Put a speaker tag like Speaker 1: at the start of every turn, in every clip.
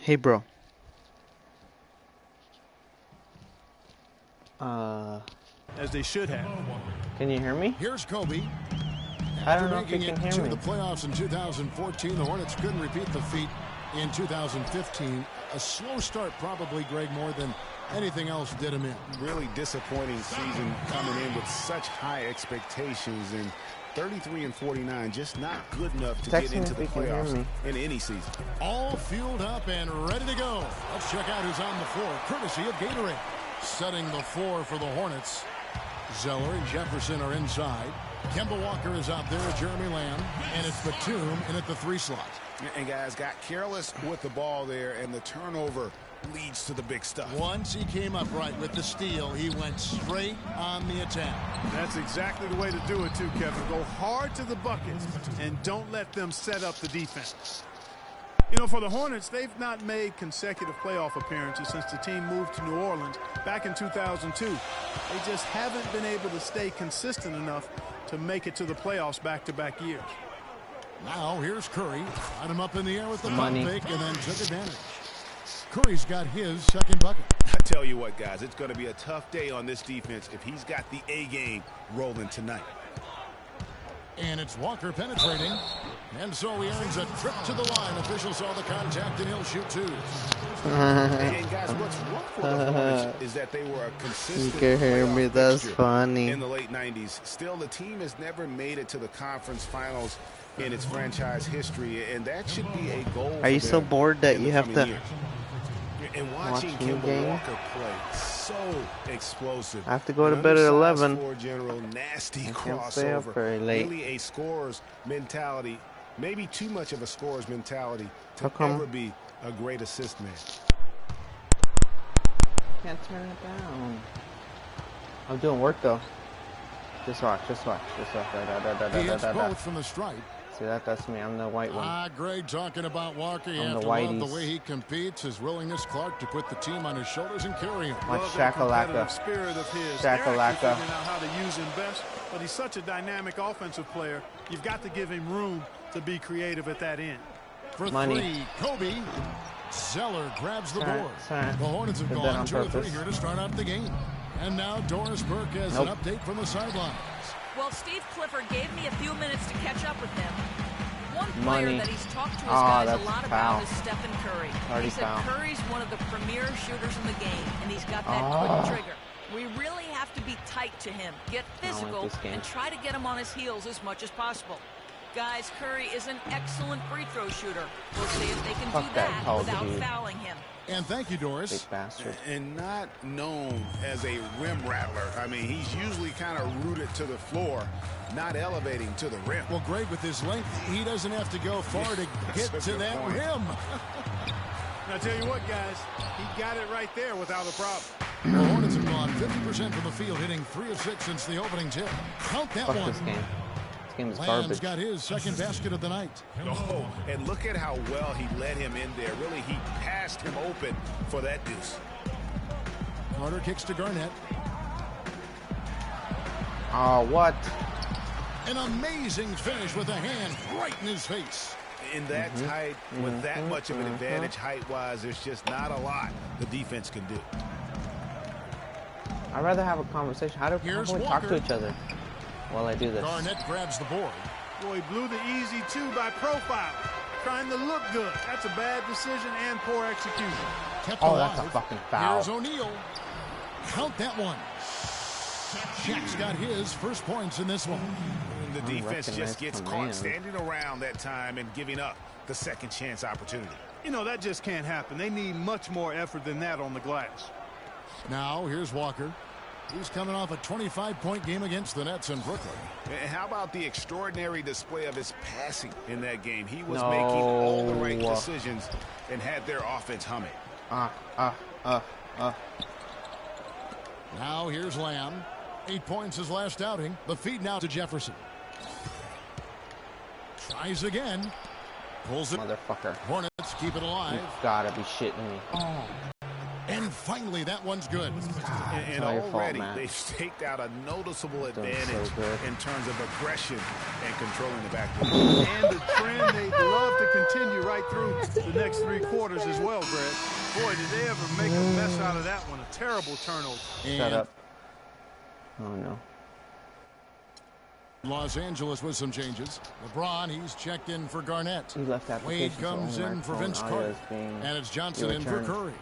Speaker 1: Hey, bro.
Speaker 2: As they should have.
Speaker 1: Can you hear me?
Speaker 3: Here's Kobe.
Speaker 1: I don't know if you can hear me.
Speaker 3: To the playoffs in 2014, the Hornets couldn't repeat the feat in 2015. A slow start, probably, Greg, more than anything else did him in.
Speaker 4: Really disappointing season coming in with such high expectations, and 33 and 49 just not good enough to get into the playoffs in any season.
Speaker 3: All fueled up and ready to go. Let's check out who's on the floor, courtesy of Gatorade. Setting the floor for the Hornets. Zeller and Jefferson are inside. Kemba Walker is out there with Jeremy Lamb, and it's Batum in at the 3 slot.
Speaker 4: And guys got careless with the ball there, and the turnover leads to the big stuff.
Speaker 3: Once he came up right with the steal, he went straight on the attack.
Speaker 2: That's exactly the way to do it too, Kevin. Go hard to the buckets and don't let them set up the defense. You know, for the Hornets, they've not made consecutive playoff appearances since the team moved to New Orleans back in 2002. They just haven't been able to stay consistent enough to make it to the playoffs back-to-back years.
Speaker 3: Now here's Curry. Got him up in the air with the
Speaker 1: Money.
Speaker 3: pump fake and then took advantage. Curry's got his second bucket.
Speaker 4: I tell you what, guys, it's going to be a tough day on this defense if he's got the A game rolling tonight.
Speaker 3: And it's Walker penetrating. And so he earns a trip to the line. Officials saw the contact and he'll shoot 2.
Speaker 4: And guys, what's rough for the Hornets is that they were a consistent
Speaker 1: You can hear me, that's
Speaker 4: fixture
Speaker 1: funny.
Speaker 4: in the late 90s. Still, the team has never made it to the conference finals in its franchise history, and that should be a goal.
Speaker 1: Are you so bored that you have to
Speaker 4: and watching
Speaker 1: watch the
Speaker 4: Kemba
Speaker 1: game?
Speaker 4: Walker play, so explosive.
Speaker 1: I have to go to bed at 11.
Speaker 4: Floor general, nasty
Speaker 1: I can't stay up
Speaker 4: crossover.
Speaker 1: very late.
Speaker 4: Really a scorer's mentality, maybe too much of a scorer's mentality
Speaker 1: How
Speaker 4: to
Speaker 1: come?
Speaker 4: ever be a great assist man.
Speaker 1: Can't turn it down. I'm doing work though. Just watch, just watch, just watch.
Speaker 3: He hits both from the stripe.
Speaker 1: See that? That's me. I'm the white one.
Speaker 3: Greg talking about Walker. You
Speaker 1: I'm
Speaker 3: have
Speaker 1: the
Speaker 3: to love the
Speaker 1: whiteys.
Speaker 3: way he competes, his willingness, Clark, to put the team on his shoulders and carry him.
Speaker 1: Watch
Speaker 2: Love that
Speaker 1: Shakalaka.
Speaker 2: competitive spirit of his.
Speaker 1: Shakalaka.
Speaker 2: They're actually figuring out how to use him best, but he's such a dynamic offensive player. You've got to give him room to be creative at that end.
Speaker 3: For
Speaker 1: Money.
Speaker 3: 3, Kobe. Zeller grabs the
Speaker 1: Sorry,
Speaker 3: board.
Speaker 1: sorry.
Speaker 3: The Hornets have
Speaker 1: Did that
Speaker 3: gone
Speaker 1: on
Speaker 3: 2 of 3
Speaker 1: purpose.
Speaker 3: here to start out the game. And now Doris Burke has
Speaker 1: Nope.
Speaker 3: an update from the sidelines.
Speaker 5: Well, Steve Clifford gave me a few minutes to catch up with him. One
Speaker 1: Money.
Speaker 5: player that he's talked to his
Speaker 1: Ah,
Speaker 5: guys a
Speaker 1: that's
Speaker 5: lot
Speaker 1: foul.
Speaker 5: about is Stephen Curry.
Speaker 1: Already
Speaker 5: He said
Speaker 1: foul.
Speaker 5: Curry's one of the premier shooters in the game, and he's got that
Speaker 1: Ah.
Speaker 5: quick trigger. We really have to be tight to him, get
Speaker 1: like
Speaker 5: physical,
Speaker 1: this game.
Speaker 5: and try to get him on his heels as much as possible. Guys, Curry is an excellent free throw shooter. We'll see if they can
Speaker 1: Fuck
Speaker 5: do
Speaker 1: that
Speaker 5: that
Speaker 1: tall
Speaker 5: without
Speaker 1: dude.
Speaker 5: fouling him.
Speaker 3: And thank you, Doris.
Speaker 1: Big bastard.
Speaker 4: And not known as a rim rattler. I mean, he's usually kind of rooted to the floor, not elevating to the rim.
Speaker 3: Well, Greg, with his length, he doesn't have to go far to get
Speaker 4: That's a
Speaker 3: to
Speaker 4: good
Speaker 3: that
Speaker 4: point.
Speaker 3: rim.
Speaker 2: And I tell you what, guys, he got it right there without a problem.
Speaker 3: The Hornets have gone 50% from the field, hitting 3 of 6 since the opening tip. Count that
Speaker 1: Fuck
Speaker 3: one.
Speaker 1: this game. This game is
Speaker 3: Lamb's
Speaker 1: garbage.
Speaker 3: got his second basket of the night.
Speaker 4: Oh, and look at how well he led him in there. Really, he passed him open for that deuce.
Speaker 3: Carter kicks to Garnett.
Speaker 1: Oh, what?
Speaker 3: An amazing finish with a hand right in his face.
Speaker 4: In that height, with that much of an advantage height-wise, there's just not a lot the defense can do.
Speaker 1: I'd rather have a conversation. How do we
Speaker 3: Here's
Speaker 1: talk to
Speaker 3: Walker.
Speaker 1: each other while I do this?
Speaker 3: Garnett grabs the board.
Speaker 2: Boy, he blew the easy 2 by profile, trying to look good. That's a bad decision and poor execution.
Speaker 3: Kept
Speaker 1: Oh,
Speaker 3: alive.
Speaker 1: that's a fucking foul.
Speaker 3: Here's O'Neal. Count that one. Shaq's got his first points in this one.
Speaker 4: And the defense
Speaker 1: recognize
Speaker 4: just gets
Speaker 1: command.
Speaker 4: caught standing around that time and giving up the second chance opportunity.
Speaker 2: You know, that just can't happen. They need much more effort than that on the glass.
Speaker 3: Now here's Walker. He's coming off a 25-point game against the Nets in Brooklyn.
Speaker 4: And how about the extraordinary display of his passing in that game? He was
Speaker 1: No.
Speaker 4: making all the right decisions and had their offense humming.
Speaker 3: Now here's Lamb. 8 points his last outing. The feed now to Jefferson. Tries again. Pulls it.
Speaker 1: Motherfucker.
Speaker 3: Hornets keep it alive.
Speaker 1: You gotta be shitting me.
Speaker 3: And Finally, that one's good.
Speaker 4: And already they've staked out a noticeable advantage in terms of aggression and controlling the backfield.
Speaker 2: And the trend they'd love to continue right through the next 3 quarters as well, Greg. Boy, did they ever make a mess out of that one. A terrible turnover.
Speaker 1: Shut up. Oh, no.
Speaker 3: Los Angeles with some changes. LeBron, he's checked in for Garnett.
Speaker 1: He left
Speaker 3: Wade comes in for Vince Carter. And it's Johnson in for Curry.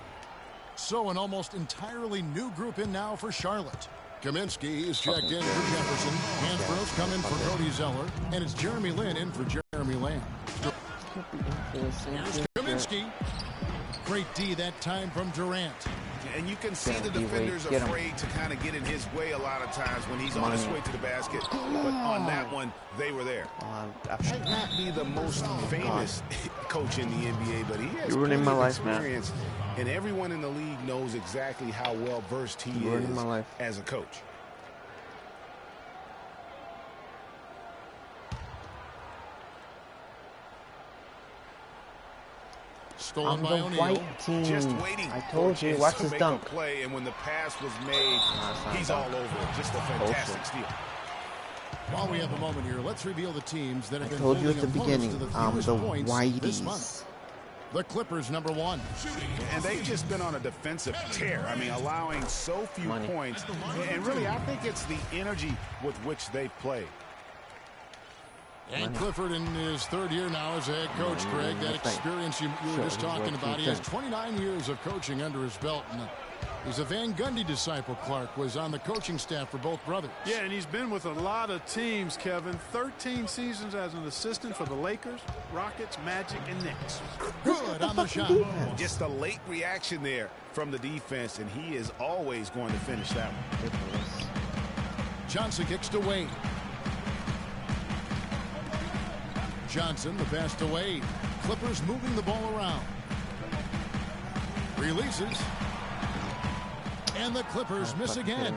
Speaker 3: So an almost entirely new group in now for Charlotte. Kaminsky is checked in for Jefferson. Hansbrough's come in for Cody Zeller. And it's Jeremy Lin in for Jeremy Lamb. Here's Kaminsky. Great D that time from Durant.
Speaker 4: And you can see the defenders afraid to kind of get in his way a lot of times when he's on his way to the basket. But on that one, they were there. Might not be the most famous coach in the NBA, but he has
Speaker 1: ruining my life,
Speaker 4: experience. And everyone in the league knows exactly how well-versed he is as a coach.
Speaker 3: Stolen by O'Neal.
Speaker 4: Just waiting.
Speaker 1: I told you, watch this dunk.
Speaker 4: Play, and when the pass was made, he's all over it. Just a fantastic steal.
Speaker 3: While we have a moment here, let's reveal the teams that have been
Speaker 1: told you at the
Speaker 3: holding
Speaker 1: beginning,
Speaker 3: the fewest points
Speaker 1: Whiteys.
Speaker 3: this month. The Clippers, #1.
Speaker 4: And they've just been on a defensive tear. I mean, allowing so few points. And really, I think it's the energy with which they play.
Speaker 3: And Clifford in his 3rd year now as a head coach, Greg. That experience you were just talking about. He has 29 years of coaching under his belt. And he's a Van Gundy disciple. Clark was on the coaching staff for both brothers.
Speaker 2: Yeah, and he's been with a lot of teams, Kevin. 13 seasons as an assistant for the Lakers, Rockets, Magic, and Knicks.
Speaker 3: Good on the shot.
Speaker 4: Just a late reaction there from the defense, and he is always going to finish that one.
Speaker 3: Johnson kicks to Wade. Johnson, the pass to Wade. Clippers moving the ball around. Releases. And the Clippers miss again.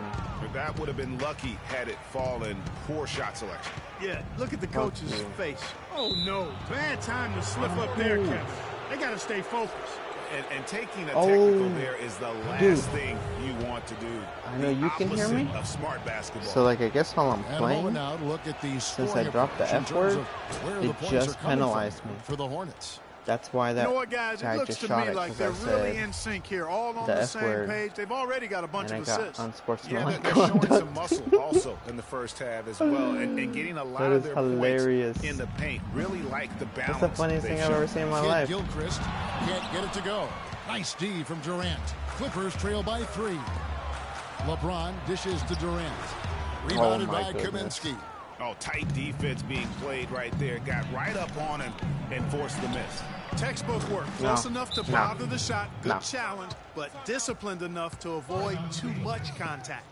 Speaker 4: That would have been lucky had it fallen. Poor shot selection.
Speaker 2: Yeah, look at the coach's face. Oh, no. Bad time to slip up there, Kevin. They got to stay focused.
Speaker 4: And taking a technical there is the last thing you want to do.
Speaker 1: I know you can hear me.
Speaker 4: Of smart basketball.
Speaker 1: So, like, I guess while I'm playing,
Speaker 3: now to look at the
Speaker 1: since I dropped the F word, they just penalized me.
Speaker 3: For the Hornets.
Speaker 1: That's why that
Speaker 2: you know what, guys? It looks to me like they're really in sync here, all on the same page. They've already got a bunch of assists.
Speaker 4: Yeah, they're showing some muscle also in the first half as well, and getting a lot of their points in the paint. Really like the balance.
Speaker 1: That's the funniest thing I've ever seen in my life.
Speaker 3: Gilchrist can't get it to go. Nice D from Durant. Clippers trail by 3. LeBron dishes to Durant. Rebounded by Kaminsky.
Speaker 4: Oh, tight defense being played right there. Got right up on him and forced the miss.
Speaker 2: Textbook work. Close enough to bother the shot. Good challenge, but disciplined enough to avoid too much contact.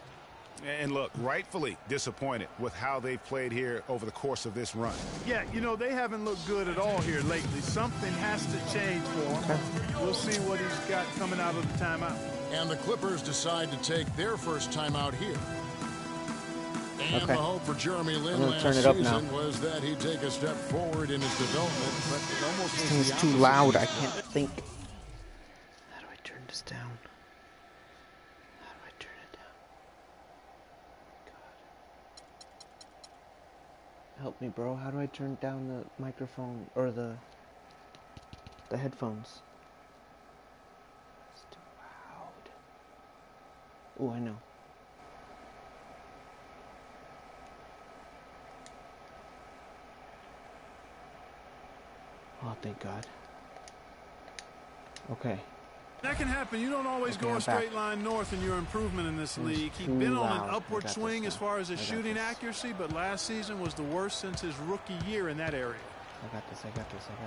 Speaker 4: And look, rightfully disappointed with how they've played here over the course of this run.
Speaker 2: Yeah, you know, they haven't looked good at all here lately. Something has to change for him. We'll see what he's got coming out of the timeout.
Speaker 3: And the Clippers decide to take their first timeout here. And the hope for Jeremy Lin last season was that he'd take a step forward in his development, but it almost was the opposite.
Speaker 1: It's too loud. I can't think. How do I turn this down? How do I turn it down? God. Help me, bro. How do I turn down the microphone or the headphones? It's too loud. Oh, I know. Oh, thank God. Okay.
Speaker 2: That can happen. You don't always go a straight line north in your improvement in this league. He's been on an upward swing as far as his shooting accuracy, but last season was the worst since his rookie year in that area.
Speaker 1: I got this.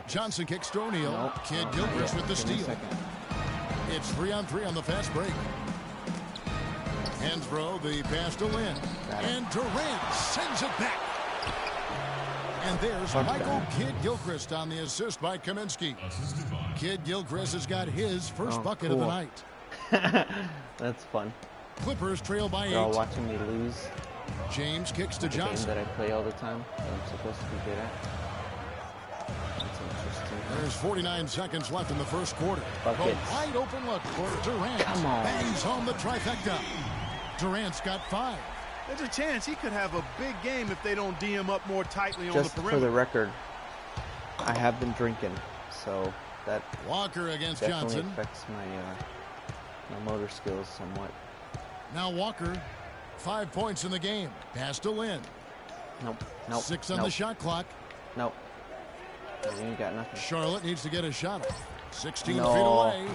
Speaker 3: Johnson kicks to O'Neal. Kid Gilchrist with the steal. It's 3-on-3 on the fast break. Hansbrough, the pass to Lin. And Durant sends it back. And there's Michael Kid Gilchrist on the assist by Kaminsky. Kid Gilchrist has got his first bucket of the night.
Speaker 1: That's fun.
Speaker 3: Clippers trail by 8.
Speaker 1: They're all watching me lose.
Speaker 3: James kicks to Johnson.
Speaker 1: Game that I play all the time that I'm supposed to be good at. That's interesting.
Speaker 3: There's 49 seconds left in the first quarter. A wide open look for Durant.
Speaker 1: Come on.
Speaker 3: Bangs home the trifecta. Durant's got 5.
Speaker 2: There's a chance he could have a big game if they don't D him up more tightly on
Speaker 1: Just
Speaker 2: the
Speaker 1: for
Speaker 2: perimeter.
Speaker 1: the record, I have been drinking, so that
Speaker 3: Walker against
Speaker 1: definitely
Speaker 3: Johnson.
Speaker 1: affects my motor skills somewhat.
Speaker 3: Now Walker, 5 points in the game. Pass to Lynn.
Speaker 1: Nope. Nope.
Speaker 3: 6 on the shot clock.
Speaker 1: Nope. You ain't got nothing.
Speaker 3: Charlotte needs to get a shot off. 16
Speaker 1: No.
Speaker 3: feet away.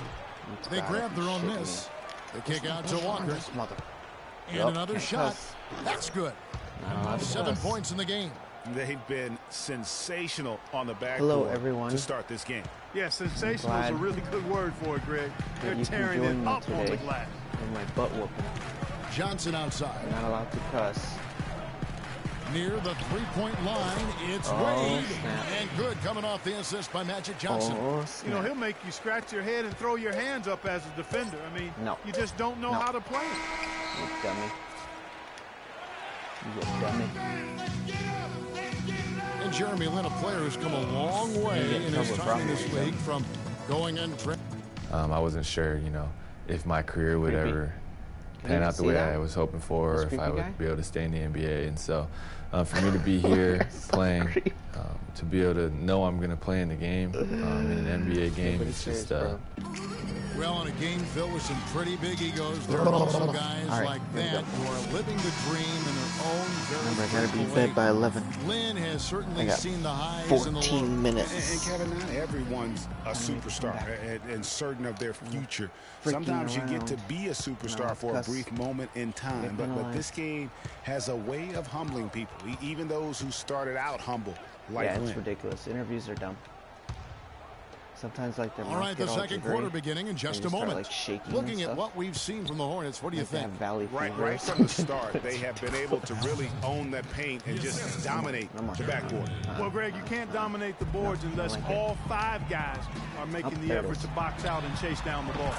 Speaker 3: They
Speaker 1: gotta
Speaker 3: grab
Speaker 1: be
Speaker 3: their own
Speaker 1: shitting
Speaker 3: miss.
Speaker 1: me.
Speaker 3: They kick out to Walker. And
Speaker 1: Yup,
Speaker 3: another
Speaker 1: can't
Speaker 3: shot.
Speaker 1: cuss.
Speaker 3: That's good.
Speaker 1: Not allowed to
Speaker 3: 7
Speaker 1: cuss.
Speaker 3: points in the game.
Speaker 4: They've been sensational on the backboard
Speaker 1: Hello, everyone.
Speaker 4: to start this game.
Speaker 2: Yeah, sensational is a really good word for it, Greg. They're
Speaker 1: You can
Speaker 2: tearing
Speaker 1: join
Speaker 2: it
Speaker 1: me
Speaker 2: up on the
Speaker 1: today
Speaker 2: glass.
Speaker 1: in my butt whooping.
Speaker 3: Johnson outside.
Speaker 1: I'm not allowed to cuss.
Speaker 3: Near the three-point line, it's
Speaker 1: Oh,
Speaker 3: Wade.
Speaker 1: snap.
Speaker 3: And good coming off the assist by Magic Johnson.
Speaker 1: Oh,
Speaker 2: You know,
Speaker 1: snap.
Speaker 2: he'll make you scratch your head and throw your hands up as a defender. I mean,
Speaker 1: No.
Speaker 2: you just don't know
Speaker 1: No.
Speaker 2: how to play it.
Speaker 1: You dummy. You dummy.
Speaker 3: And Jeremy Lin, a player who's come a long way
Speaker 1: get
Speaker 3: in his
Speaker 1: trouble
Speaker 3: time in this
Speaker 1: probably,
Speaker 3: league from going and
Speaker 6: I wasn't sure, if my career would
Speaker 1: Creepy.
Speaker 6: ever
Speaker 1: Can
Speaker 6: pan
Speaker 1: you
Speaker 6: out the
Speaker 1: see
Speaker 6: way
Speaker 1: that?
Speaker 6: I was hoping for, or
Speaker 1: This
Speaker 6: if I
Speaker 1: creepy
Speaker 6: would
Speaker 1: guy?
Speaker 6: be able to stay in the NBA. And so for me to be here playing,
Speaker 1: Creep.
Speaker 6: to be able to know I'm going to play in the game, in an NBA game,
Speaker 1: Pretty
Speaker 6: it's just
Speaker 1: serious, bro.
Speaker 3: well in a game filled with some pretty big egos. There are also guys
Speaker 1: All right,
Speaker 3: like
Speaker 1: here we
Speaker 3: that
Speaker 1: go.
Speaker 3: who are living the dream in their own very
Speaker 1: Remember, I gotta be
Speaker 3: critical
Speaker 1: fed
Speaker 3: way.
Speaker 1: by 11.
Speaker 3: Lynn has
Speaker 1: I
Speaker 3: certainly
Speaker 1: got
Speaker 3: seen the highs and the
Speaker 1: 14
Speaker 3: lows.
Speaker 4: And
Speaker 1: minutes.
Speaker 4: Kevin, not everyone's a superstar and certain of their future. Sometimes you get to be a superstar for a brief moment in time, but this game has a way of humbling people, even those who started out humble, like
Speaker 1: Yeah, it's
Speaker 4: Lynn.
Speaker 1: ridiculous. Interviews are dumb. Sometimes, like, their
Speaker 3: All
Speaker 1: mouths
Speaker 3: right, the
Speaker 1: get all
Speaker 3: second
Speaker 1: jittery,
Speaker 3: quarter beginning in just
Speaker 1: and
Speaker 3: a
Speaker 1: you start,
Speaker 3: moment.
Speaker 1: like, shaking and
Speaker 3: Looking at
Speaker 1: stuff.
Speaker 3: what we've seen from the Hornets, what do you
Speaker 1: Like they
Speaker 3: think?
Speaker 1: have valley
Speaker 4: Right
Speaker 1: fever.
Speaker 4: from the start, they have been able to really own that paint and just dominate the backboard.
Speaker 2: Well, Greg, you can't dominate the boards unless
Speaker 1: like it.
Speaker 2: all 5 guys are making the
Speaker 1: there it
Speaker 2: effort
Speaker 1: is.
Speaker 2: to box out and chase down the ball.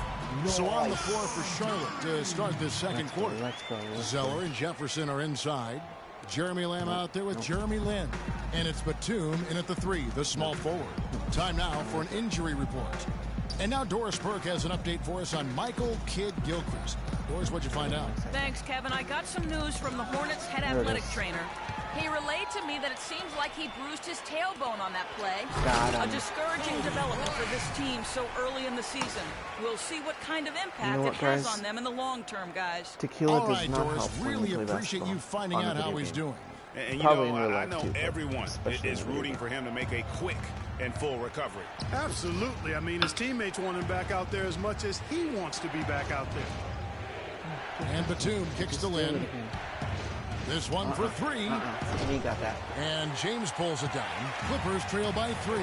Speaker 3: So on the floor for Charlotte to start this second quarter.
Speaker 1: Let's go.
Speaker 3: Zeller and Jefferson are inside. Jeremy Lamb out there with Jeremy Lin. And it's Batum in at the 3, the small forward. Time now for an injury report. And now Doris Burke has an update for us on Michael Kidd-Gilchrist. Doris, what'd you find out?
Speaker 5: Thanks, Kevin. I got some news from the Hornets' head
Speaker 1: There it
Speaker 5: athletic
Speaker 1: is.
Speaker 5: trainer. He relayed to me that it seems like he bruised his tailbone on that play.
Speaker 1: Got
Speaker 5: A
Speaker 1: him.
Speaker 5: discouraging development for this team so early in the season. We'll see what kind of impact
Speaker 1: what,
Speaker 5: it has
Speaker 1: guys?
Speaker 5: on them in the long term, guys.
Speaker 1: Tequila
Speaker 3: All
Speaker 1: does
Speaker 3: right,
Speaker 1: not
Speaker 3: Doris,
Speaker 1: help when
Speaker 3: really
Speaker 1: you play
Speaker 3: appreciate
Speaker 1: basketball
Speaker 3: you finding
Speaker 1: on a
Speaker 3: out how
Speaker 1: video
Speaker 3: he's
Speaker 1: game.
Speaker 3: doing.
Speaker 4: And
Speaker 1: Probably in real
Speaker 4: I
Speaker 1: life,
Speaker 4: know
Speaker 1: too, but
Speaker 4: everyone
Speaker 1: especially
Speaker 4: is
Speaker 1: in video
Speaker 4: rooting for him to make a quick and full recovery.
Speaker 2: Absolutely. I mean, his teammates want him back out there as much as he wants to be back out there.
Speaker 3: And Batum kicks to Lin. This one for 3.
Speaker 1: He got that.
Speaker 3: And James pulls it down. Clippers trail by 3.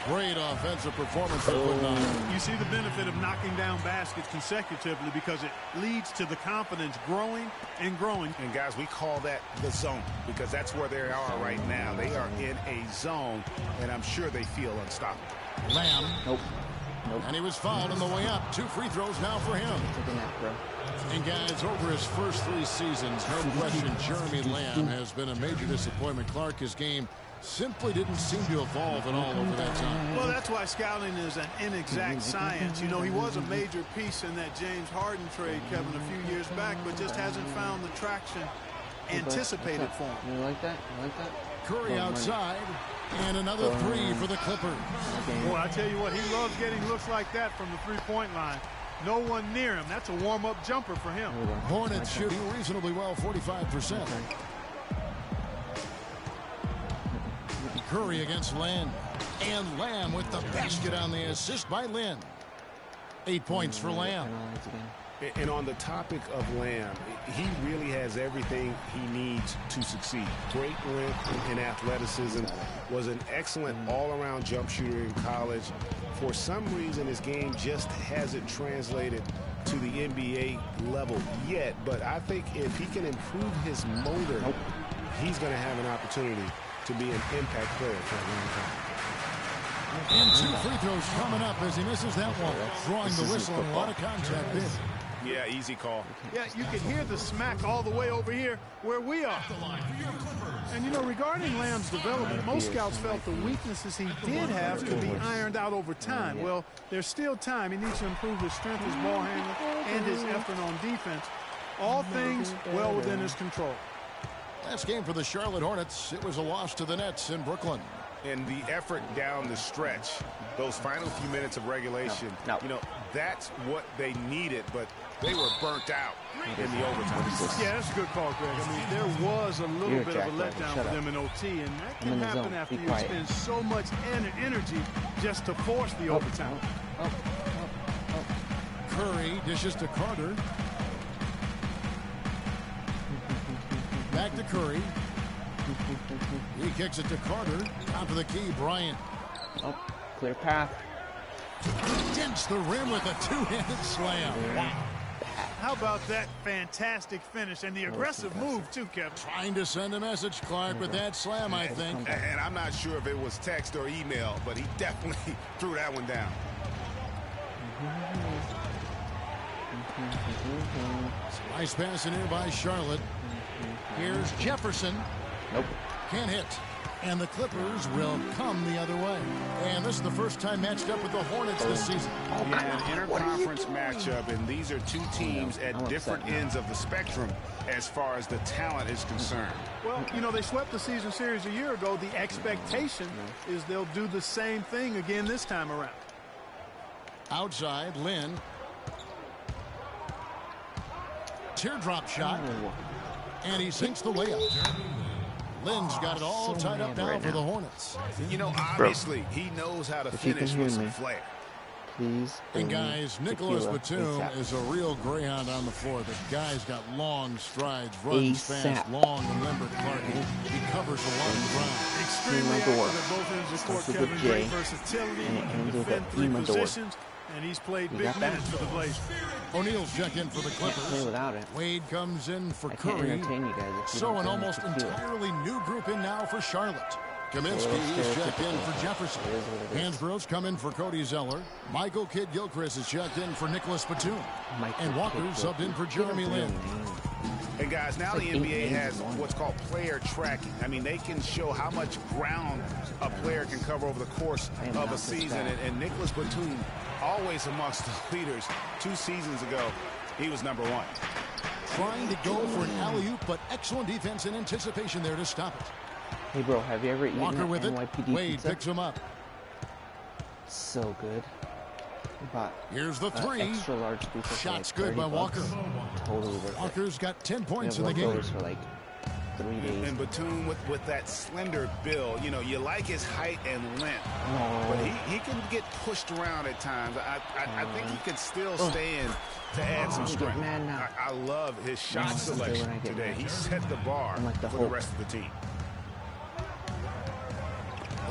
Speaker 3: Great offensive performance for Woodline.
Speaker 2: You see the benefit of knocking down baskets consecutively because it leads to the confidence growing and growing.
Speaker 4: And guys, we call that the zone because that's where they are right now. They are in a zone, and I'm sure they feel unstoppable.
Speaker 3: Lamb.
Speaker 1: Nope.
Speaker 3: And he was fouled on the way up. 2 free throws now for him.
Speaker 1: Take a nap, bro.
Speaker 3: And guys, over his first 3 seasons, no question, Jeremy Lamb has been a major disappointment. Clark, his game simply didn't seem to evolve at all over that time.
Speaker 2: Well, that's why scouting is an inexact science. You know, he was a major piece in that James Harden trade, Kevin, a few years back, but just hasn't found the traction anticipated for him.
Speaker 1: You like that? You like that?
Speaker 3: Curry outside, and another 3 for the Clippers.
Speaker 2: Boy, I tell you what, he loves getting looks like that from the three-point line. No one near him. That's a warm-up jumper for him.
Speaker 3: Hornets shooting reasonably well, 45%. Curry against Lamb. And Lamb with the basket on the assist by Lynn. 8 points for Lamb.
Speaker 4: And on the topic of Lamb, he really has everything he needs to succeed. Great length and athleticism, was an excellent all-around jump shooter in college. For some reason, his game just hasn't translated to the NBA level yet. But I think if he can improve his motor, he's going to have an opportunity to be an impact player for a long time.
Speaker 3: And 2 free throws coming up as he misses that one. Drawing the whistle and a lot of contact there.
Speaker 4: Yeah, easy call.
Speaker 2: Yeah, you can hear the smack all the way over here where we are. And, you know, regarding Lamb's development, most scouts felt the weaknesses he did have could be ironed out over time. Well, there's still time. He needs to improve his strength, his ball handling, and his effort on defense. All things well within his control.
Speaker 3: Last game for the Charlotte Hornets, it was a loss to the Nets in Brooklyn.
Speaker 4: And the effort down the stretch, those final few minutes of regulation, you know, that's what they needed, but they were burnt out in the overtime.
Speaker 2: Yeah, that's a good call, Greg. I mean, there was a little bit of a letdown for them in OT, and that can happen after you spend so much energy just to force the overtime.
Speaker 3: Curry dishes to Carter. Back to Curry. He kicks it to Carter. Top of the key, Bryant.
Speaker 1: Oh, clear path.
Speaker 3: Dents the rim with a two-handed slam. Wow.
Speaker 2: How about that fantastic finish and the aggressive move, too, Kevin?
Speaker 3: Trying to send a message, Clark, with that slam, I think.
Speaker 4: And I'm not sure if it was text or email, but he definitely threw that one down.
Speaker 3: Nice pass in here by Charlotte. Here's Jefferson.
Speaker 1: Nope.
Speaker 3: Can't hit. And the Clippers will come the other way. And this is the first time matched up with the Hornets this season.
Speaker 4: Yeah, an interconference matchup, and these are two teams at different ends of the spectrum as far as the talent is concerned.
Speaker 2: Well, you know, they swept the season series a year ago. The expectation is they'll do the same thing again this time around.
Speaker 3: Outside, Lynn. Teardrop shot. And he sinks the layup. Lynn's got it all tied up now for the Hornets.
Speaker 4: You know, obviously, he knows how to finish with some flair.
Speaker 1: Please.
Speaker 3: And guys, Nicholas Batum is a real greyhound on the floor. The guy's got long strides, runs fast, long and limber. Clark. He covers a lot of ground.
Speaker 2: Extremely active at both ends of the court, Kevin. Great versatility. He can defend three positions, and he's played big minutes for the Blazers.
Speaker 3: O'Neal's checked in for the Clippers. Wade comes in for Curry. So an almost entirely new group in now for Charlotte. Kaminsky is checked in for Jefferson. Hansborough's come in for Cody Zeller. Michael Kidd-Gilchrist is checked in for Nicholas Batum. And Walker subbed in for Jeremy Lin.
Speaker 4: And guys, now the NBA has what's called player tracking. I mean, they can show how much ground a player can cover over the course of a season. And Nicholas Batum, always amongst the leaders. 2 seasons ago, he was #1.
Speaker 3: Trying to go for an alley-oop, but excellent defense and anticipation there to stop it.
Speaker 1: Hey, bro, have you ever eaten
Speaker 3: Walker with
Speaker 1: NYPD
Speaker 3: it. Wade
Speaker 1: pizza?
Speaker 3: picks him up.
Speaker 1: So good.
Speaker 3: Here's the three.
Speaker 1: Extra large pizza.
Speaker 3: Shots good by Walker.
Speaker 1: Totally worth it.
Speaker 3: Walker's got 10 points in the game.
Speaker 1: For like 3 days.
Speaker 4: And Batum with that slender build, you know, you like his height and length, but he can get pushed around at times. I think he can still stay in to add some strength. I love his shot selection today. He set the bar for the rest of the team.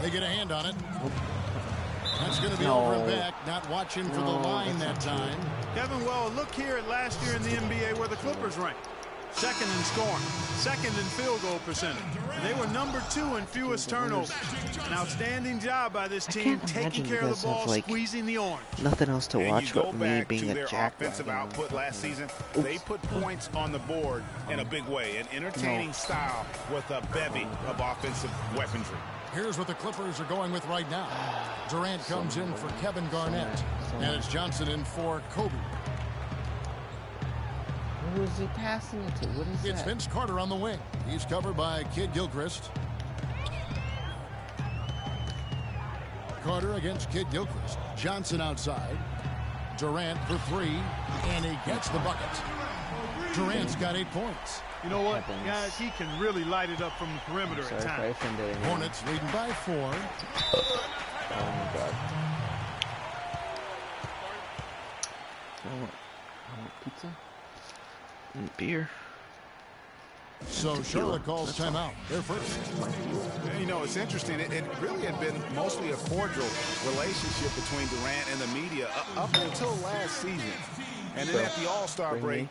Speaker 3: They get a hand on it. That's going to be over and back. Not watching for the line that time.
Speaker 2: Kevin, well, look here at last year in the NBA where the Clippers ranked. Second in scoring, second in field goal percentage. And they were #2 in fewest turnovers. An outstanding job by this team, taking care of the ball, squeezing the orange.
Speaker 1: Nothing else to watch but me being a
Speaker 4: their
Speaker 1: jack.
Speaker 4: Offensive output last season, they put points on the board in a big way. An entertaining style with a bevy of offensive weaponry.
Speaker 3: Here's what the Clippers are going with right now. Durant comes in for Kevin Garnett. And it's Johnson in for Kobe.
Speaker 1: Who is he passing it to? What is
Speaker 3: It's
Speaker 1: that?
Speaker 3: Vince Carter on the wing. He's covered by Kidd-Gilchrist. Carter against Kidd-Gilchrist. Johnson outside. Durant for 3. And he gets the bucket. Durant's got 8 points.
Speaker 2: You know what, guys? He can really light it up from the perimeter at times.
Speaker 3: Hornets leading by 4.
Speaker 1: Oh my God. I want pizza and beer.
Speaker 3: So Charlotte calls timeout. They're first.
Speaker 4: You know, it's interesting. It really had been mostly a cordial relationship between Durant and the media up until last season. And then at the All-Star break,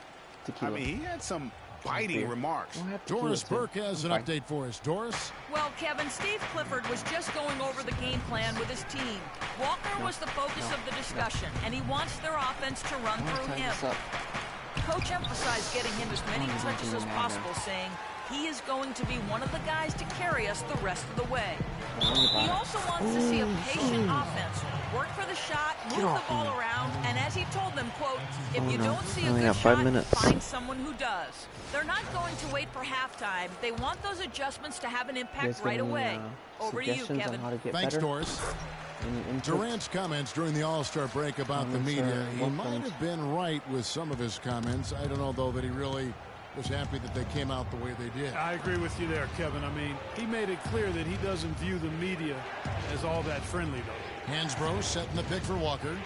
Speaker 4: I mean, he had some biting remarks.
Speaker 3: Doris Burke has an update for us. Doris?
Speaker 5: Well, Kevin, Steve Clifford was just going over the game plan with his team. Walker was the focus of the discussion, and he wants their offense to run through him. coach emphasized getting him as many touches as possible, saying he is going to be one of the guys to carry us the rest of the way. He also wants to see a patient offense, work for the shot, move the ball around, and as he told them, quote, if you don't see a good shot, find someone who does. They're not going to wait for halftime. They want those adjustments to have an impact right away. Over to you, Kevin.
Speaker 3: Thanks, Doris. Durant's comments during the All-Star break about the media, he might have been right with some of his comments. I don't know, though, that he really was happy that they came out the way they did.
Speaker 2: I agree with you there, Kevin. I mean, he made it clear that he doesn't view the media as all that friendly, though.
Speaker 3: Hansbrough setting the pick for Walker.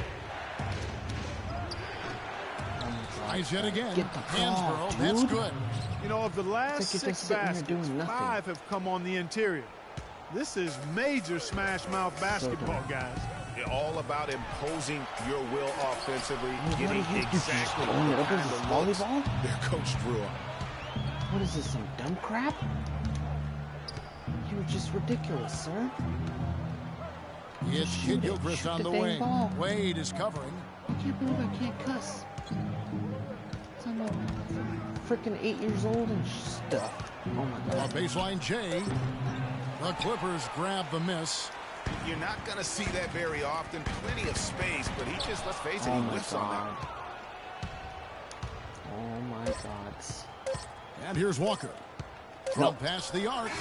Speaker 3: Tries yet again. Hansbrough, that's good.
Speaker 2: You know, of the last 6 baskets, 5 have come on the interior. This is major smash mouth basketball, guys.
Speaker 4: They're all about imposing your will offensively, getting exactly the kind of looks their coach drew up.
Speaker 1: What is this, some dumb crap? You're just ridiculous, sir.
Speaker 3: It's Kid Gilchrist on the wing. Wade is covering.
Speaker 1: I can't believe I can't cuss. I'm freaking 8 years old and stuff. Oh my God.
Speaker 3: Baseline J. The Clippers grab the miss.
Speaker 4: You're not going to see that very often. Plenty of space, but he just, let's face it, he whiffs on that.
Speaker 1: Oh my God.
Speaker 3: And here's Walker. From past the arc.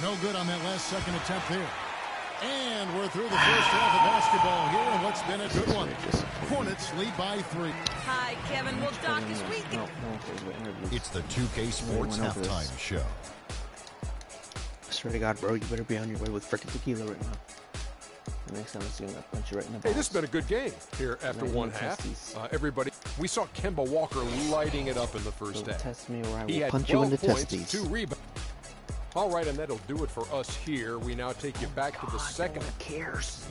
Speaker 3: No good on that last second attempt there. And we're through the first half of basketball here, and what's been a good one. Hornets lead by 3.
Speaker 5: Hi, Kevin. Well, Doc, this week.
Speaker 3: It's the 2K Sports Halftime Show.
Speaker 1: I swear to God, bro, you better be on your way with frickin' tequila right now. The next time it's gonna punch you right in the balls.
Speaker 7: Hey, this has been a good game here after one half. Everybody, we saw Kemba Walker lighting it up in the first half.
Speaker 1: Test me or I
Speaker 7: He
Speaker 1: will
Speaker 7: had
Speaker 1: punch you in the
Speaker 7: 12 points,
Speaker 1: testes.
Speaker 7: 2 rebounds. All right, and that'll do it for us here. We now take you back to the second.
Speaker 1: No one cares.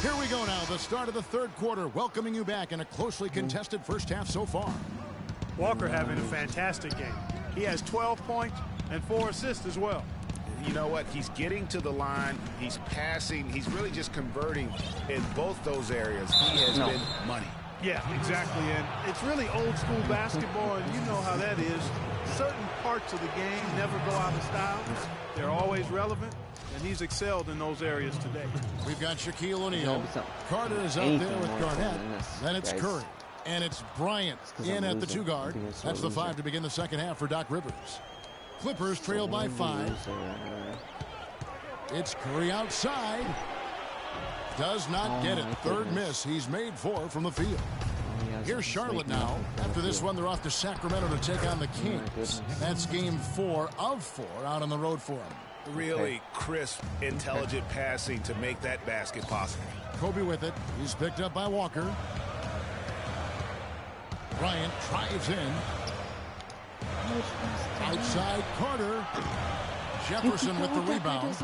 Speaker 3: Here we go now, the start of the third quarter, welcoming you back in a closely contested first half so far.
Speaker 2: Walker having a fantastic game. He has 12 points and 4 assists as well.
Speaker 4: You know what? He's getting to the line. He's passing. He's really just converting in both those areas. He has been money.
Speaker 2: Yeah, exactly. And it's really old school basketball, and you know how that is. Certain parts of the game never go out of style. They're always relevant, and he's excelled in those areas today.
Speaker 3: We've got Shaquille O'Neal. Carter is out there with Garnett. Then it's Curry. And it's Bryant in at the 2 guard. That's the 5 to begin the second half for Doc Rivers. Clippers trail by 5. It's Curry outside. Does not get it. Third miss. He's made 4 from the field. Here's Charlotte now. After this one, they're off to Sacramento to take on the Kings. That's game 4 of 4 out on the road for them.
Speaker 4: Really crisp, intelligent passing to make that basket possible.
Speaker 3: Kobe with it. He's picked up by Walker. Bryant drives in. Outside Carter. Jefferson with the rebound.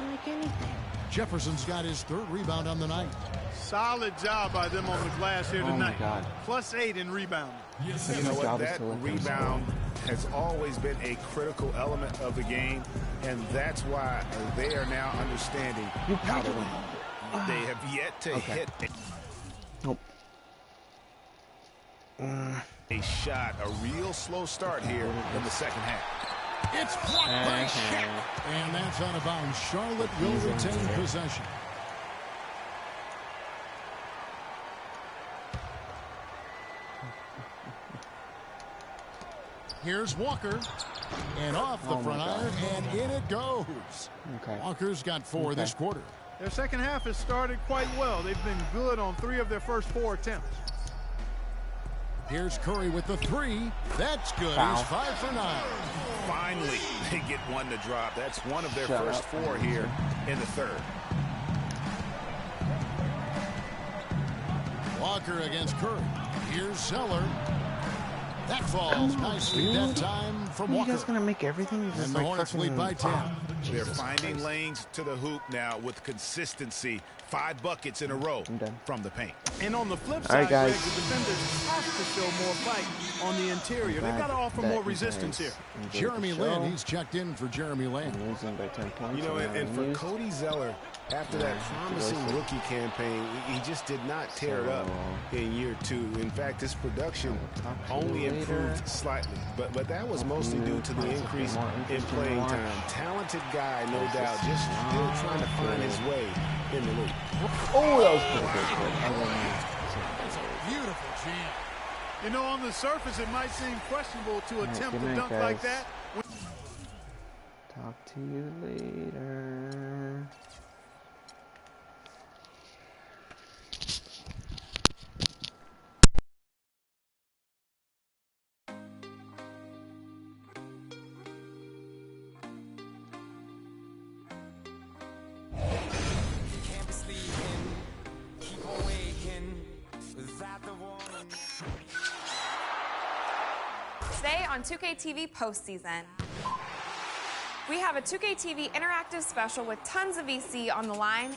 Speaker 3: Jefferson's got his 3rd rebound on the night.
Speaker 2: Solid job by them on the glass here tonight. +8 in rebounding.
Speaker 4: You know what? That rebound has always been a critical element of the game, and that's why they are now understanding how to win. They have yet to hit a shot, a real slow start here in the second half.
Speaker 3: It's blocked by Shaq. And that's out of bounds. Charlotte will retain possession. Here's Walker. And off the front iron, and in it goes. Walker's got 4 this quarter.
Speaker 2: Their second half has started quite well. They've been good on 3 of their first 4 attempts.
Speaker 3: Here's Curry with the 3. That's good. He's 5 for 9.
Speaker 4: Finally, they get one to drop. That's one of their first 4 here in the third.
Speaker 3: Walker against Curry. Here's Zeller. That falls nicely that time from
Speaker 1: Are you
Speaker 3: Walker.
Speaker 1: guys gonna make everything just
Speaker 3: And the
Speaker 1: like
Speaker 3: Hornets lead by 10.
Speaker 4: They're finding lanes to the hoop now with consistency. 5 buckets in a row from the paint.
Speaker 2: And on the flip
Speaker 1: All right,
Speaker 2: side,
Speaker 1: guys.
Speaker 2: Greg, the defenders have to show more fight on the interior. They've got to offer more resistance here.
Speaker 3: Jeremy Lin, he's checked in for Jeremy Lin.
Speaker 1: Losing by 10 points.
Speaker 4: You know, and for Cody Zeller, after that promising rookie campaign, he just did not tear it up in year 2. In fact, his production only improved slightly. But that was mostly due to the increase in playing time. Talented guy, no doubt, just still trying to find his way in the league.
Speaker 1: Oh, that was pretty good.
Speaker 3: Beautiful jam.
Speaker 2: You know, on the surface, it might seem questionable to attempt
Speaker 1: good
Speaker 2: a
Speaker 1: night,
Speaker 2: dunk
Speaker 1: guys.
Speaker 2: like that.
Speaker 1: Talk to you later.
Speaker 8: Today on 2K TV postseason, we have a 2K TV interactive special with tons of VC on the line.